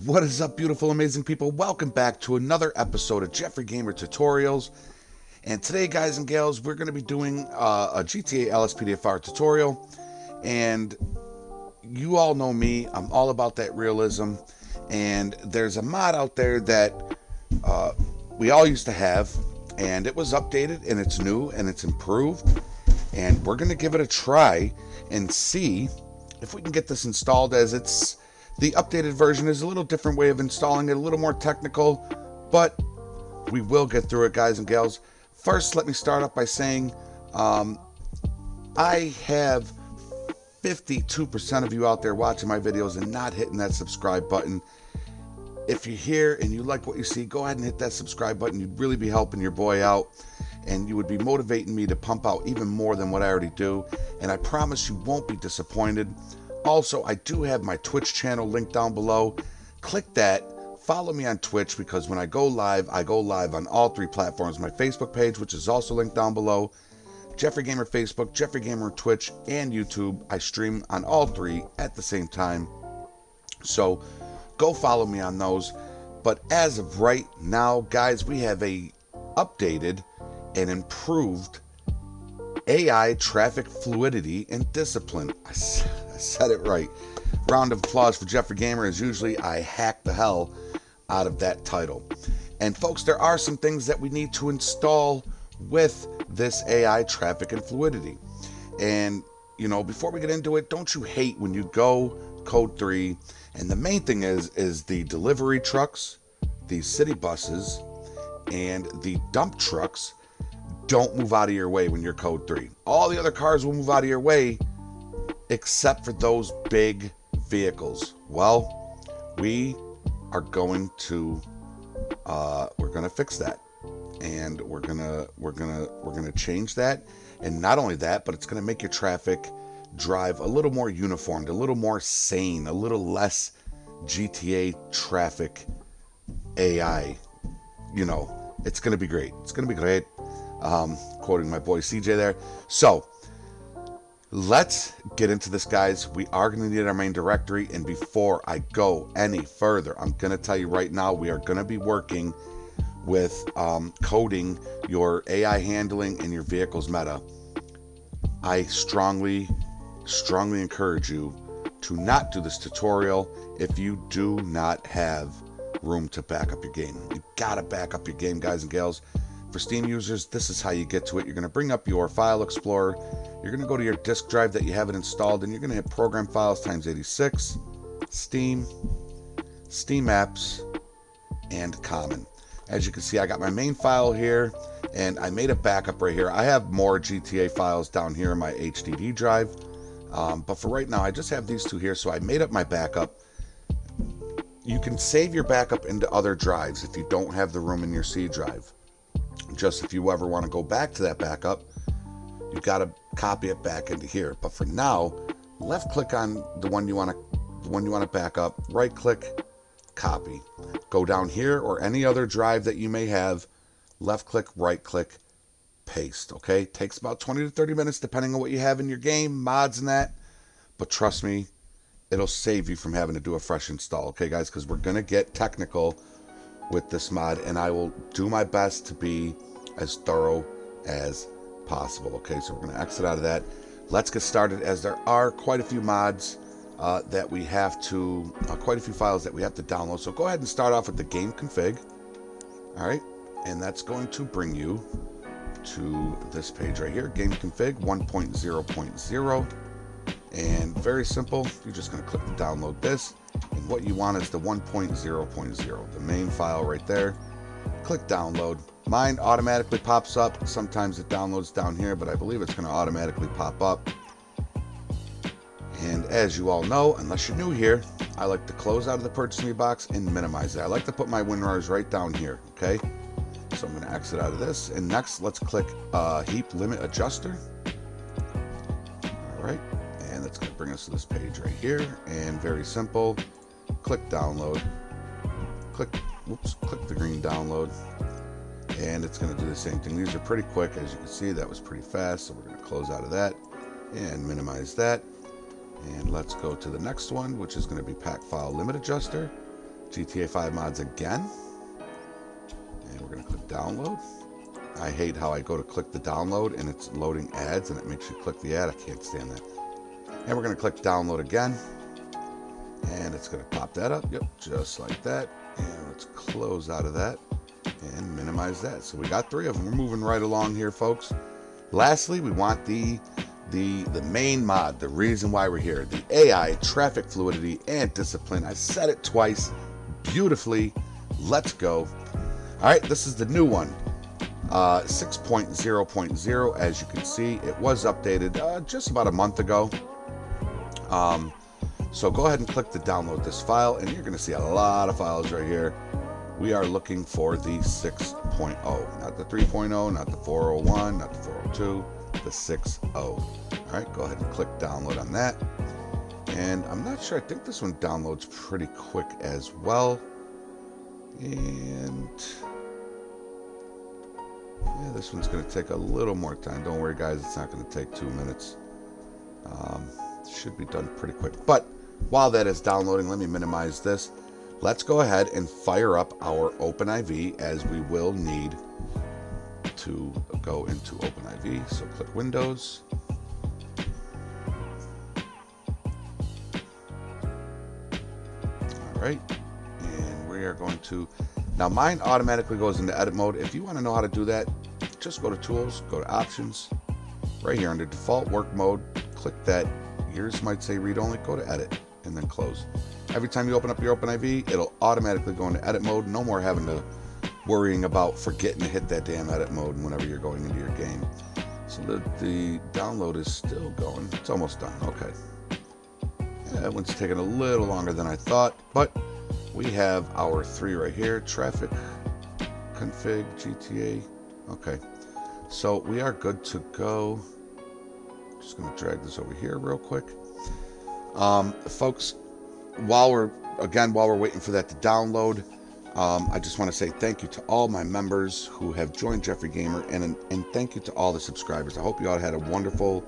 What is up, beautiful, amazing people? Welcome back to another episode of Jeffrey Gamer Tutorials. And today, guys and gals, we're going to be doing a GTA LSPDFR tutorial. And you all know me, I'm all about that realism. And there's a mod out there that we all used to have, and it was updated, and it's new, and it's improved. And we're going to give it a try and see if we can get this installed, as it's the updated version is a little different way of installing it, a little more technical, but we will get through it, guys and gals. First, let me start off by saying I have 52% of you out there watching my videos and not hitting that subscribe button. If you're here and you like what you see, go ahead and hit that subscribe button. You'd really be helping your boy out, and you would be motivating me to pump out even more than what I already do, and I promise you won't be disappointed. Also, I do have my Twitch channel linked down below. Click that. Follow me on Twitch, because when I go live on all three platforms. My Facebook page, which is also linked down below, Jeffrey Gamer Facebook, Jeffrey Gamer Twitch, and YouTube. I stream on all three at the same time. So go follow me on those. But as of right now, guys, we have a updated and improved AI traffic fluidity and discipline. I said it right. Round of applause for Jeffrey Gamer, as usually I hack the hell out of that title. And folks, there are some things that we need to install with this AI traffic and fluidity. And, you know, before we get into it, don't you hate when you go code 3 and the main thing is the delivery trucks, the city buses, and the dump trucks don't move out of your way when you're code 3. All the other cars will move out of your way except for those big vehicles. Well, we are going to fix that, and we're gonna change that. And not only that, but it's gonna make your traffic drive a little more uniformed, a little more sane, a little less GTA traffic AI. You know, it's gonna be great. It's gonna be great. Quoting my boy CJ there. So let's get into this, guys. We are going to need our main directory, and before I go any further, I'm going to tell you right now, we are going to be working with coding your AI handling and your vehicle's meta. I strongly encourage you to not do this tutorial if you do not have room to back up your game. You gotta back up your game, guys and gals. For Steam users, this is how you get to it. You're going to bring up your file explorer. You're going to go to your disk drive that you have it installed, and you're going to hit program files times 86, Steam, Steam apps, and common. As you can see, I got my main file here, and I made a backup right here. I have more GTA files down here in my HDD drive, but for right now, I just have these two here, so I made up my backup. You can save your backup into other drives if you don't have the room in your C drive. Just if you ever want to go back to that backup, you've got to copy it back into here. But for now, left click on the one you want to back up, right click, copy. Go down here or any other drive that you may have, left click, right click, paste. Okay, takes about 20 to 30 minutes depending on what you have in your game, mods and that. But trust me, it'll save you from having to do a fresh install. Okay, guys, because we're gonna get technical with this mod, and I will do my best to be as thorough as possible. Okay, so we're going to exit out of that. Let's get started, as there are quite a few mods that we have to, quite a few files that we have to download. So go ahead and start off with the game config. All right, and that's going to bring you to this page right here, game config 1.0.0. And very simple, you're just going to click to download this, and what you want is the 1.0.0, the main file right there. Click download. Mine automatically pops up. Sometimes it downloads down here, but I believe it's going to automatically pop up. And as you all know, unless you're new here, I like to close out of the purchase me box and minimize it. I like to put my WinRARs right down here, okay? So I'm going to exit out of this, and next let's click Heap Limit Adjuster. All right. And that's going to bring us to this page right here, and very simple, click download, click the green download, and it's going to do the same thing. These are pretty quick, as you can see. That was pretty fast, so we're going to close out of that. and minimize that. And let's go to the next one, which is going to be pack file limit adjuster, GTA 5 mods again. And we're going to click download. I hate how I go to click the download and it's loading ads and it makes you click the ad. I can't stand that. And we're going to click download again. And it's going to pop that up. Yep, just like that. And let's close out of that and minimize that. So we got 3 of them. We're moving right along here, folks. Lastly, we want the main mod, the reason why we're here, the AI, traffic fluidity, and discipline. I said it twice beautifully. Let's go. All right, this is the new one. 6.0.0. As you can see, it was updated just about a month ago. So go ahead and click to download this file, and you're going to see a lot of files right here. We are looking for the 6.0, not the 3.0, not the 401, not the 402, the 6.0. All right, go ahead and click download on that. And I'm not sure, I think this one downloads pretty quick as well. And yeah, this one's going to take a little more time. Don't worry, guys, it's not going to take 2 minutes. Should be done pretty quick. But while that is downloading, let me minimize this. Let's go ahead and fire up our OpenIV, as we will need to go into OpenIV. So click Windows. All right, and we are going to, now mine automatically goes into edit mode. If you want to know how to do that, just go to Tools, go to Options, right here under Default Work Mode, click that. Yours might say Read Only, go to Edit, and then Close. Every time you open up your OpenIV, it'll automatically go into edit mode. No more having to worrying about forgetting to hit that damn edit mode whenever you're going into your game. So the download is still going. It's almost done. Okay. Yeah, that one's taking a little longer than I thought, but we have our 3 right here. Traffic, config, GTA. Okay. So we are good to go. Just going to drag this over here real quick. Folks, while we're waiting for that to download, I just want to say thank you to all my members who have joined Jeffrey Gamer, and thank you to all the subscribers. I hope you all had a wonderful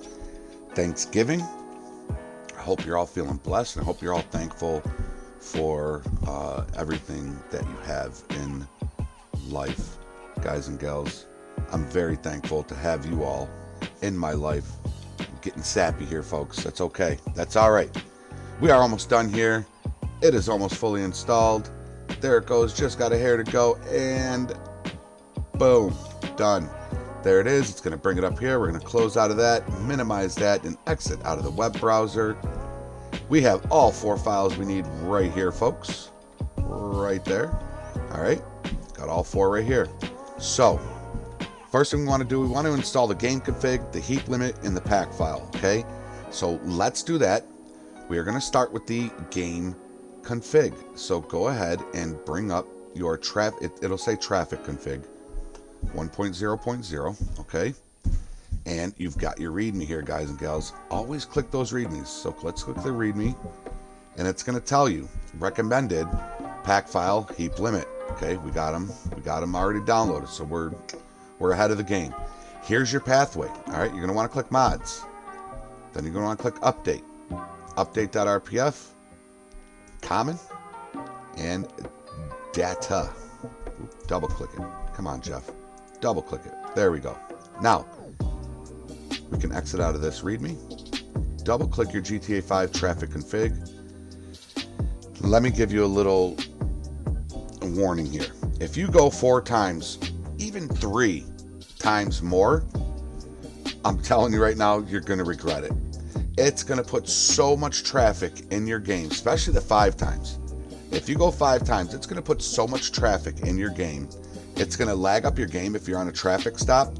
Thanksgiving. I hope you're all feeling blessed, and I hope you're all thankful for everything that you have in life, guys and gals. I'm very thankful to have you all in my life. I'm getting sappy here, folks. That's okay. That's all right. We are almost done here. It is almost fully installed. There it goes. Just got a hair to go, and boom, done. There it is. It's going to bring it up here. We're going to close out of that, minimize that, and exit out of the web browser. We have all 4 files we need right here, folks. Right there. All right. Got all 4 right here. So first thing we want to do, we want to install the game config, the heap limit, and the pack file. Okay. So let's do that. We are going to start with the game config. So go ahead and bring up your it'll say traffic config 1.0.0. Okay. And you've got your readme here, guys and gals. Always click those readmes. So let's click the readme, and it's going to tell you recommended pack file heap limit. Okay. We got them already downloaded. So we're ahead of the game. Here's your pathway. All right. You're going to want to click mods. Then you're going to want to click update. Update.rpf, common, and data. Double click it. Come on, Jeff. Double click it. There we go. Now, we can exit out of this README. Double click your GTA 5 traffic config. Let me give you a little warning here. If you go 4 times, even 3 times more, I'm telling you right now, you're going to regret it. It's going to put so much traffic in your game, especially the 5 times. If you go 5 times, it's going to put so much traffic in your game. It's going to lag up your game if you're on a traffic stop,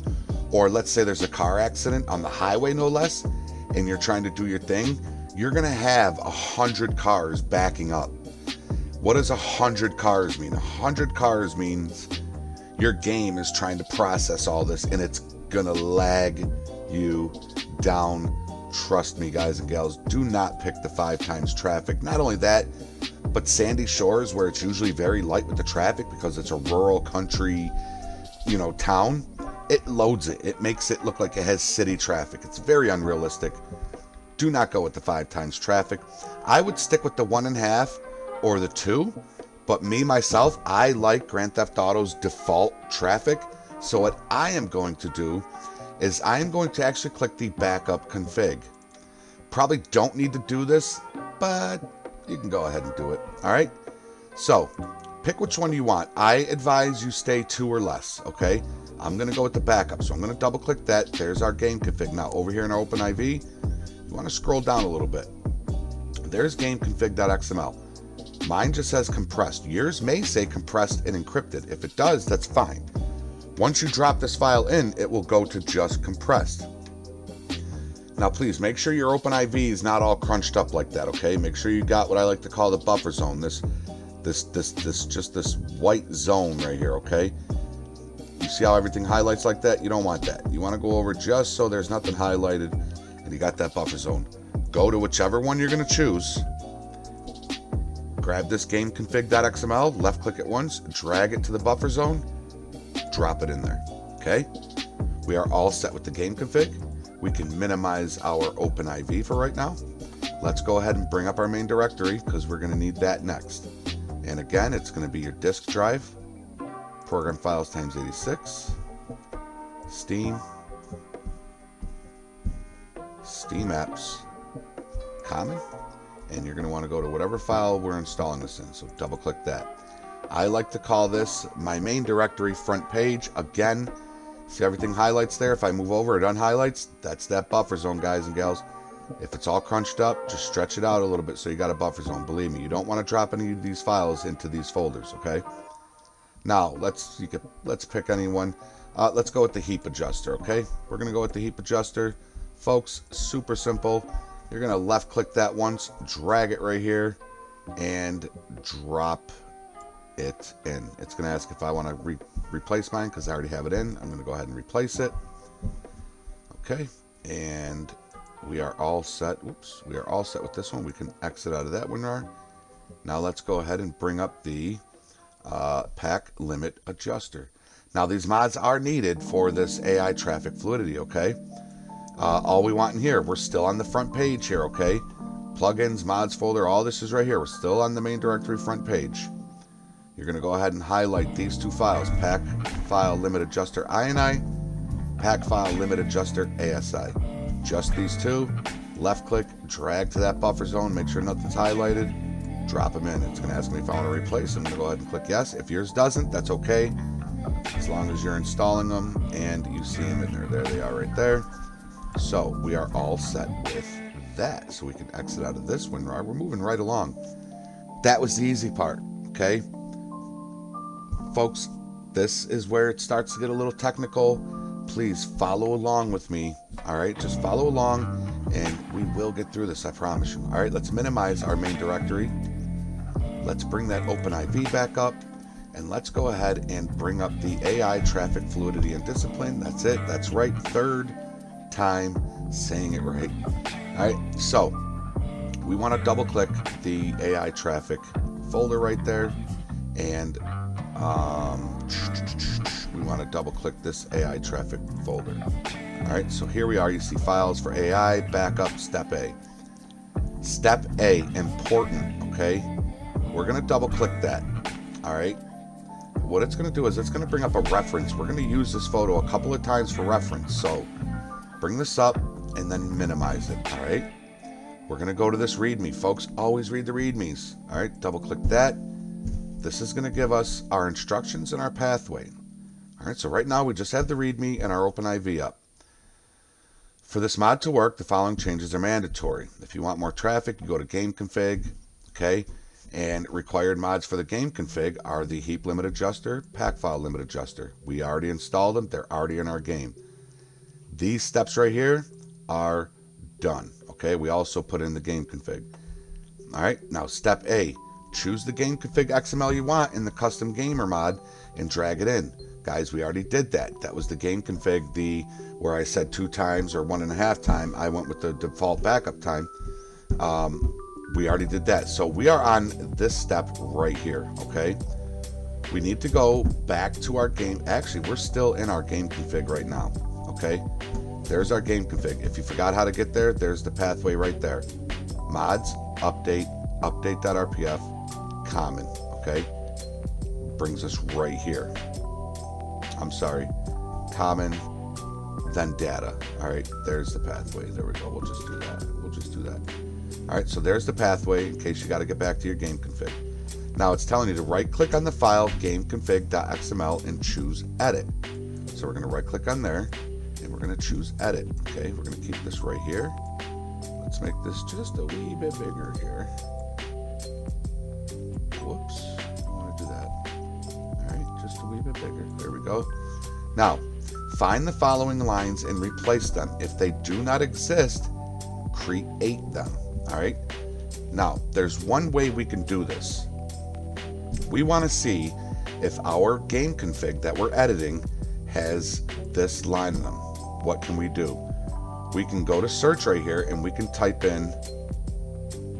or let's say there's a car accident on the highway, no less, and you're trying to do your thing. You're going to have 100 cars backing up. What does 100 cars mean? 100 cars means your game is trying to process all this, and it's going to lag you down. Trust me, guys and gals, do not pick the 5 times traffic. Not only that, but Sandy Shores, where it's usually very light with the traffic because it's a rural country, town, it loads it. It makes it look like it has city traffic. It's very unrealistic. Do not go with the 5 times traffic. I would stick with the 1.5 or the 2, but me, myself, I like Grand Theft Auto's default traffic. So what I am going to do is I am going to actually click the backup config. Probably don't need to do this, but you can go ahead and do it. All right. So pick which one you want. I advise you stay 2 or less. Okay. I'm going to go with the backup. So I'm going to double click that. There's our game config. Now over here in our OpenIV, you want to scroll down a little bit. There's gameconfig.xml. Mine just says compressed. Yours may say compressed and encrypted. If it does, that's fine. Once you drop this file in, it will go to just compressed. Now, please make sure your OpenIV is not all crunched up like that, okay? Make sure you got what I like to call the buffer zone. This white zone right here, okay? You see how everything highlights like that? You don't want that. You want to go over just so there's nothing highlighted and you got that buffer zone. Go to whichever one you're going to choose. Grab this gameconfig.xml, left click it once, drag it to the buffer zone, drop it in there, okay? We are all set with the game config. We can minimize our OpenIV for right now. Let's go ahead and bring up our main directory because we're going to need that next. And again, it's going to be your disk drive, program files times 86, Steam, Steam apps, common, and you're going to want to go to whatever file we're installing this in. So double click that. I like to call this my main directory front page. Again, see everything highlights there? If I move over, it unhighlights. That's that buffer zone, guys and gals. If it's all crunched up, just stretch it out a little bit so you got a buffer zone. Believe me, you don't want to drop any of these files into these folders, okay? Now, let's pick anyone. Let's go with the heap adjuster, okay? We're going to go with the heap adjuster. Folks, super simple. You're going to left click that once, drag it right here, and drop it in. It's going to ask if I want to replace mine because I already have it in. I'm going to go ahead and replace it. Okay, and we are all set. Oops, we are all set with this one. We can exit out of that WinRAR. Now let's go ahead and bring up the pack limit adjuster. Now these mods are needed for this AI traffic fluidity, okay? All we want in here, we're still on the front page here, okay? Plugins, mods folder, all this is right here. We're still on the main directory front page. You're going to go ahead and highlight these 2 files, pack file limit adjuster INI, pack file limit adjuster ASI. Just these 2. Left click, drag to that buffer zone, make sure nothing's highlighted, drop them in. It's going to ask me if I want to replace. I'm going to go ahead and click yes. If yours doesn't, that's okay. As long as you're installing them and you see them in there. There they are right there. So we are all set with that. So we can exit out of this WinRAR. We're moving right along. That was the easy part, okay? Folks, this is where it starts to get a little technical. Please follow along with me. All right, just follow along and we will get through this, I promise you. All right, let's minimize our main directory. Let's bring that OpenIV back up and let's go ahead and bring up the AI traffic fluidity and discipline. That's it. That's right. 3rd time saying it right. All right, so we want to double click the AI traffic folder right there, and we want to double click this AI traffic folder. All right, so here we are. You see files for AI, backup, step A. Step A, important, okay? We're going to double click that. All right, what it's going to do is it's going to bring up a reference. We're going to use this photo a couple of times for reference. So bring this up and then minimize it. All right, we're going to go to this README, folks. Always read the READMEs. All right, double click that. This is going to give us our instructions and our pathway. All right, so right now we just have the README and our OpenIV up. For this mod to work, the following changes are mandatory. If you want more traffic, you go to game config, okay? And required mods for the game config are the heap limit adjuster, pack file limit adjuster. We already installed them. They're already in our game. These steps right here are done, okay? We also put in the game config. All right, now step A, choose the game config XML you want in the custom gamer mod and drag it in. Guys, we already did that. That was the game config, where I said 2 times or 1.5 times. I went with the default backup time. We already did that. So we are on this step right here, okay? we need to go back to our game. Actually, we're still in our game config right now. Okay, there's our game config. If you forgot how to get there, there's the pathway right there. Mods, update.rpf, common. Okay, brings us right here. I'm sorry, common, then data. All right, there's the pathway. There we go. We'll just do that. All right, so there's the pathway in case you got to get back to your game config. Now it's telling you to right click on the file gameconfig.xml and choose edit. So we're going to right click on there and we're going to choose edit. Okay, we're going to keep this right here. Let's make this just a wee bit bigger here. Whoops, I want to do that. All right, just a wee bit bigger. There we go. Now, find the following lines and replace them. If they do not exist, create them. All right. Now, there's one way we can do this. We want to see if our game config that we're editing has this line in them. What can we do? We can go to search right here and we can type in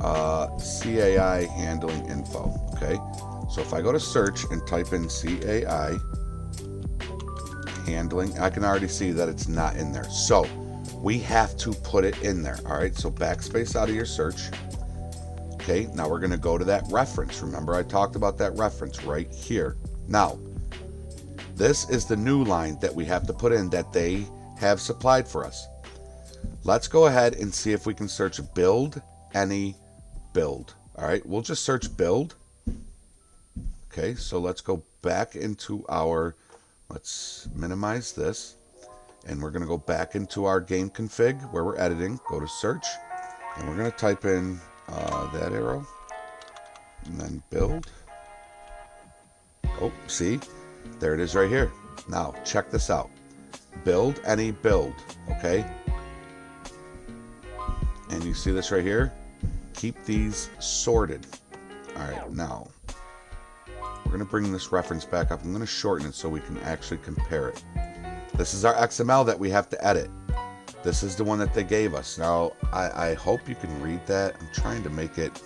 CAI handling info. Okay. So if I go to search and type in CAI handling, I can already see that it's not in there. So we have to put it in there. All right, so backspace out of your search. Okay, now we're going to go to that reference. Remember I talked about that reference right here. Now, this is the new line that we have to put in that they have supplied for us. Let's go ahead and see if we can search build any build. All right, we'll just search build. Okay, so let's go back into our, let's minimize this. And we're going to go back into our game config where we're editing. Go to search. And we're going to type in that arrow. And then build. Oh, see? There it is right here. Now, check this out. Build any build. Okay? And you see this right here? Keep these sorted. All right, now. We're going to bring this reference back up. I'm going to shorten it so we can actually compare it. This is our XML that we have to edit. This is the one that they gave us. Now, I hope you can read that. I'm trying to make it...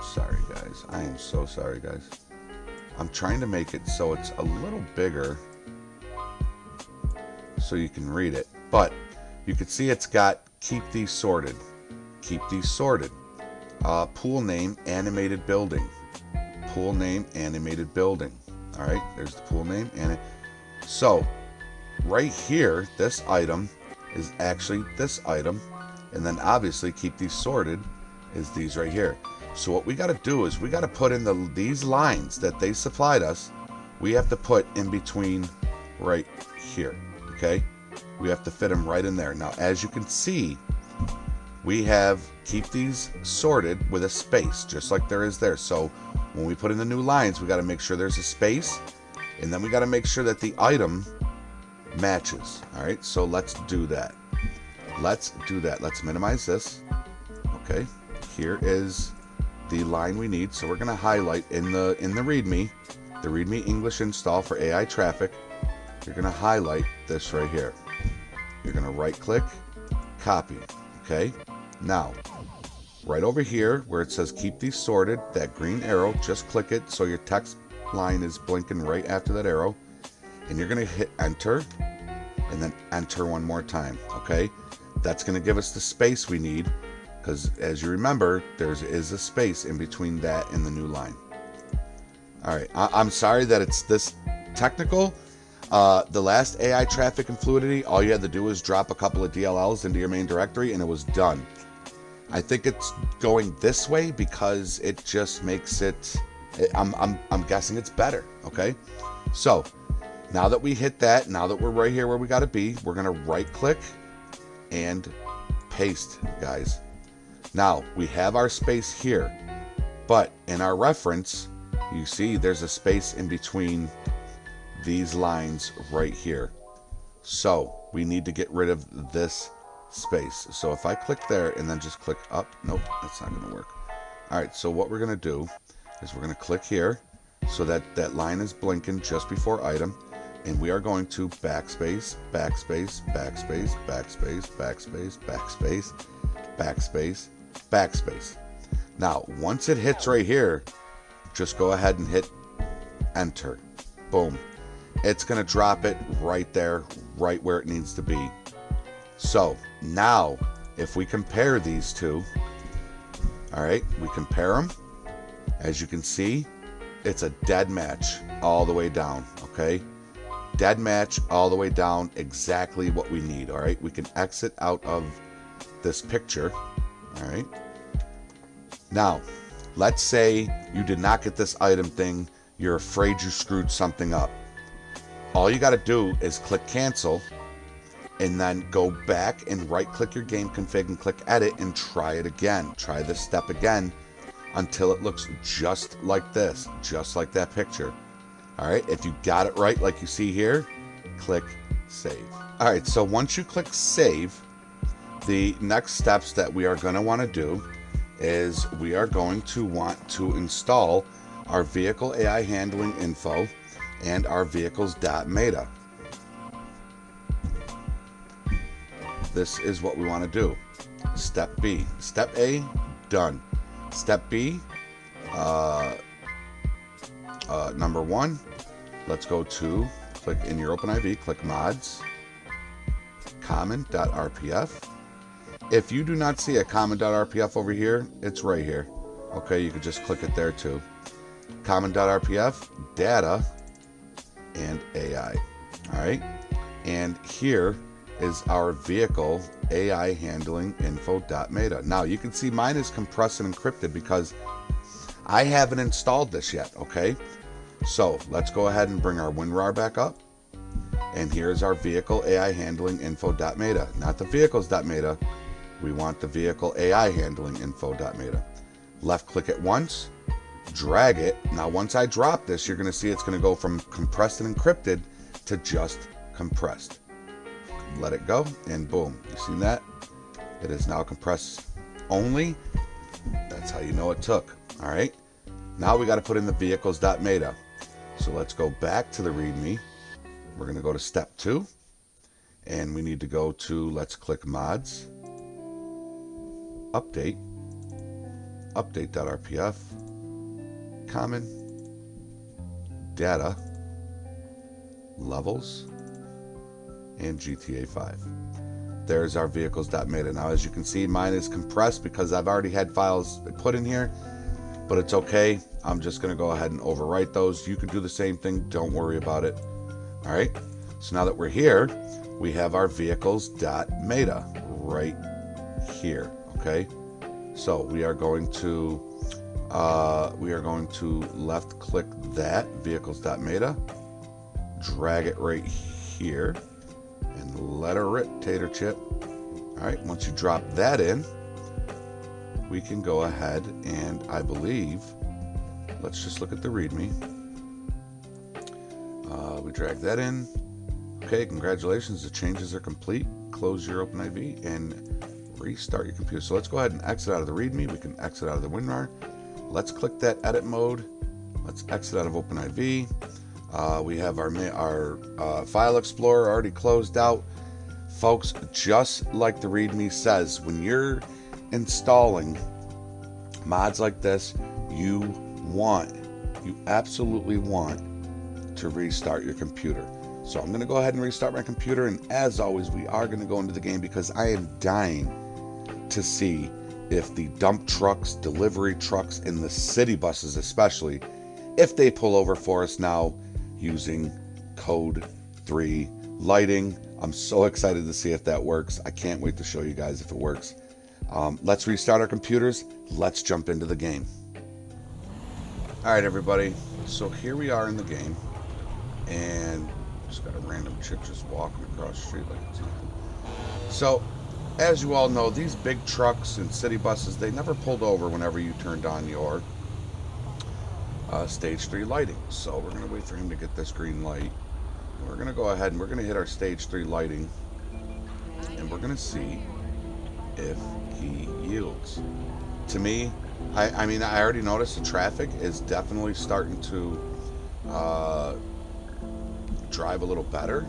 Sorry, guys. I am so sorry, guys. I'm trying to make it so it's a little bigger so you can read it. But you can see it's got keep these sorted. Keep these sorted. Pool name, animated building. Pool name, animated building. All right, there's the pool name. So... right here, this item is actually this item, and then obviously keep these sorted is these right here. So what we got to do is we got to put in these lines that they supplied us. We have to put in between right here. Okay, we have to fit them right in there. Now, as you can see, we have keep these sorted with a space, just like there is there. So when we put in the new lines, we got to make sure there's a space, and then we got to make sure that the item matches. All right, so let's do that. Let's minimize this. Okay, here is the line we need. So we're going to highlight in the readme English install for AI traffic. You're going to highlight this right here. You're going to right click, copy. Okay, now right over here where it says keep these sorted, that green arrow, just click it so your text line is blinking right after that arrow. And you're going to hit enter and then enter one more time. Okay, that's going to give us the space we need, because as you remember, there is a space in between that and the new line. All right, I'm sorry that it's this technical. The last AI traffic and Fluidity, all you had to do was drop a couple of DLLs into your main directory and it was done. I think it's going this way because it just makes it, I'm guessing it's better. Okay, so now that we hit that, now that we're right here where we got to be, we're going to right click and paste, guys. Now we have our space here, but in our reference, you see there's a space in between these lines right here. So we need to get rid of this space. So if I click there and then just click up, nope, that's not going to work. All right, so what we're going to do is we're going to click here so that that line is blinking just before item. And we are going to backspace, backspace, backspace, backspace, backspace, backspace, backspace, backspace. Now, once it hits right here, just go ahead and hit enter. Boom. It's going to drop it right there, right where it needs to be. So now if we compare these two, all right, we compare them. As you can see, it's a dead match all the way down, okay? Dead match all the way down, exactly what we need, all right? We can exit out of this picture, all right? Now, let's say you did not get this item thing, you're afraid you screwed something up. All you got to do is click cancel, and then go back and right click your game config and click edit and try it again. Try this step again until it looks just like this, just like that picture. All right, if you got it right like you see here, click save. All right, so once you click save, the next steps that we are going to want to do is we are going to want to install our vehicle AI handling info and our vehicles.meta. This is what we want to do. Step B. Step A, done. Step B, number one, let's go to, click in your OpenIV, click mods, common.rpf. If you do not see a common.rpf over here, it's right here. Okay, you could just click it there too. Common.rpf, data, and AI. All right, and here is our vehicle AI handling info.meta. Now you can see mine is compressed and encrypted because I haven't installed this yet, okay? So let's go ahead and bring our WinRAR back up. And here's our vehicle AI handling info.meta, not the vehicles.meta. We want the vehicle AI handling info.meta. Left click it once, drag it. Now once I drop this, you're gonna see it's gonna go from compressed and encrypted to just compressed. Let it go, and boom, you seen that? It is now compressed only. That's how you know it took. All right, now we got to put in the vehicles.meta. So let's go back to the README. We're going to go to step 2, and we need to go to, let's click mods, update, update.rpf, common, data, levels, and gtav. There's our vehicles.meta. Now as you can see, mine is compressed because I've already had files put in here, but it's okay. I'm just going to go ahead and overwrite those. You can do the same thing, don't worry about it. All right, so now that we're here, we have our vehicles.meta right here. Okay, so we are going to left click that vehicles.meta, drag it right here, and let her rip, tater chip. All right, once you drop that in, we can go ahead and I believe, let's just look at the README. We drag that in. Okay, congratulations, the changes are complete. Close your OpenIV and restart your computer. So let's go ahead and exit out of the README. We can exit out of the WinRAR. Let's click that edit mode. Let's exit out of OpenIV. We have our file explorer already closed out. Folks, just like the README says, when you're installing mods like this, you absolutely want to restart your computer. So I'm going to go ahead and restart my computer, and as always, we are going to go into the game because I am dying to see if the dump trucks, delivery trucks, and the city buses especially, if they pull over for us now using code 3 lighting. I'm so excited to see if that works. I can't wait to show you guys if it works. Let's restart our computers. Let's jump into the game. All right, everybody. So here we are in the game, and just got a random chick just walking across the street like it's nothing. So, as you all know, these big trucks and city buses, they never pulled over whenever you turned on your stage 3 lighting. So we're going to wait for him to get this green light. We're going to go ahead and we're going to hit our stage 3 lighting, and we're going to see if he yields. To me, I mean, I already noticed the traffic is definitely starting to drive a little better.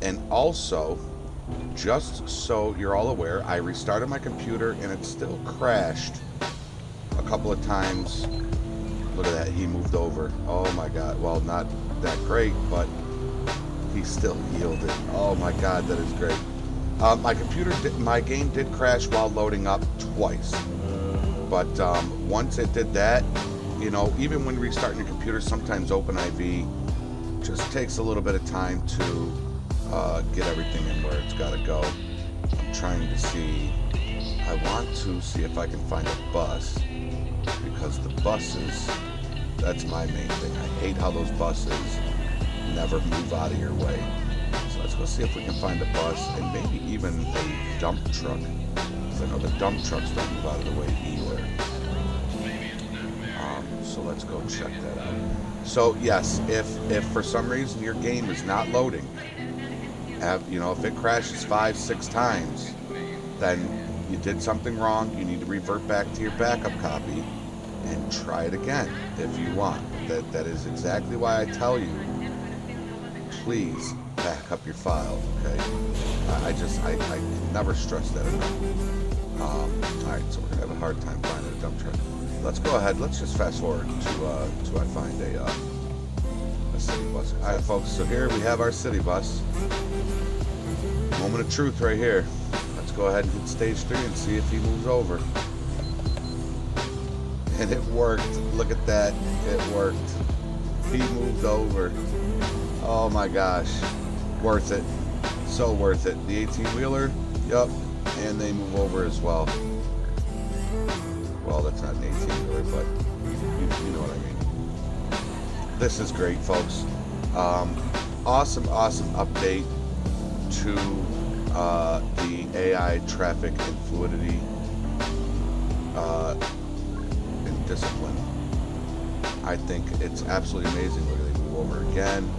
And also, just so you're all aware, I restarted my computer and it still crashed a couple of times Look at that, he moved over. Oh my god, well, not that great, but he still yielded. Oh my god, that is great. My game did crash while loading up twice. But once it did that, you know, even when restarting your computer, sometimes OpenIV just takes a little bit of time to get everything in where it's got to go. I'm trying to see, I want to see if I can find a bus, because the buses, that's my main thing. I hate how those buses never move out of your way. So let's go see if we can find a bus, and maybe even a dump truck, because I know the dump trucks don't move out of the way either. So let's go check that out. So yes, if for some reason your game is not loading, if it crashes 5-6 times, then you did something wrong. You need to revert back to your backup copy and try it again if you want. That is exactly why I tell you, please back up your file, okay? I can never stress that enough. Alright, so we're gonna have a hard time finding a dump truck. Let's go ahead, let's just fast forward to I find a city bus. Alright folks, so here we have our city bus. Moment of truth right here. Let's go ahead and hit stage 3 and see if he moves over. And it worked. Look at that. It worked. He moved over. Oh my gosh. Worth it. So worth it. The 18-wheeler, yup. And they move over as well. Well, that's not an 18-wheeler, but you know what I mean. This is great, folks. Awesome update to the AI traffic and fluidity and discipline. I think it's absolutely amazing. Look at they move over again.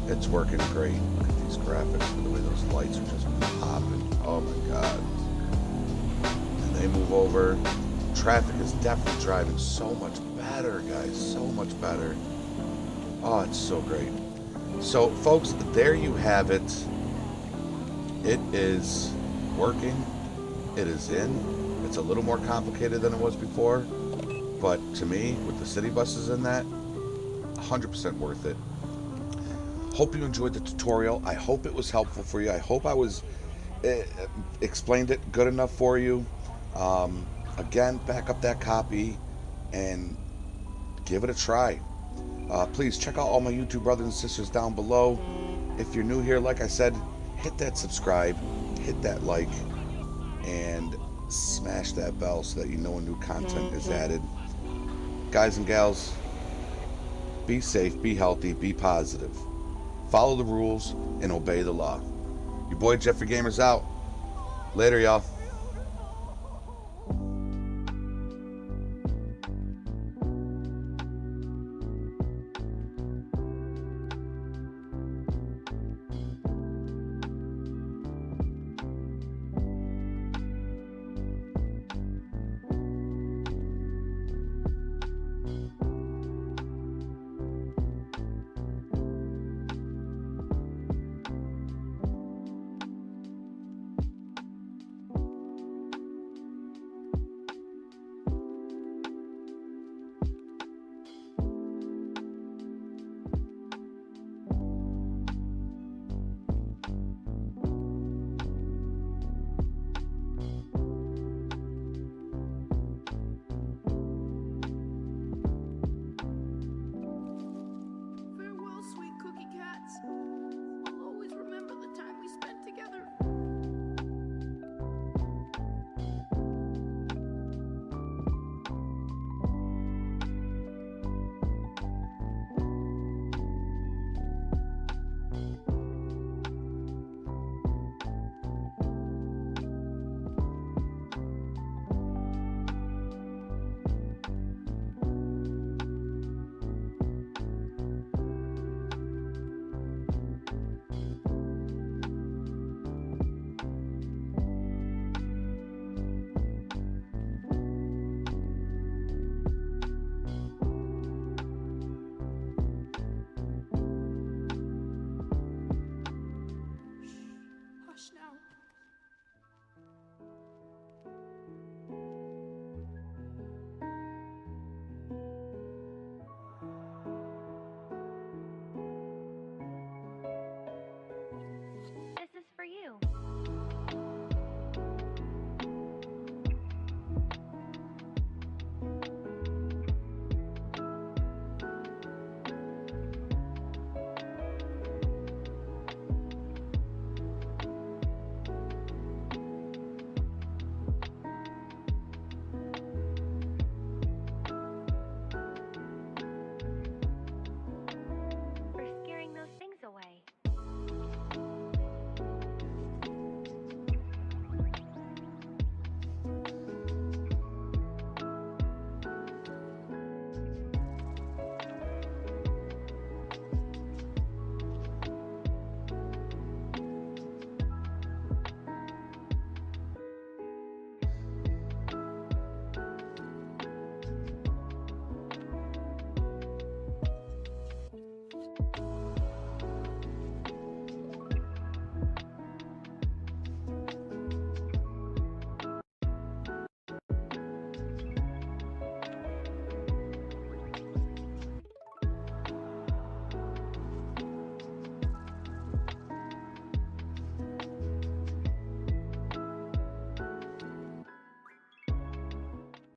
It's working great. Look at these graphics, the way those lights are just popping. Oh my god. And they move over. Traffic is definitely driving so much better, guys. So much better. Oh, it's so great. So, folks, there you have it. It is working. It is in. It's a little more complicated than it was before, but to me, with the city buses in that, 100% worth it. Hope you enjoyed the tutorial. I hope it was helpful for you. I hope I was explained it good enough for you. Again, back up that copy and give it a try. Please check out all my YouTube brothers and sisters down below. If you're new here, like I said, hit that subscribe, hit that like, and smash that bell so that you know when new content is added. Guys and gals, be safe, be healthy, be positive. Follow the rules and obey the law. Your boy Jeffrey Gamer's out. Later, y'all.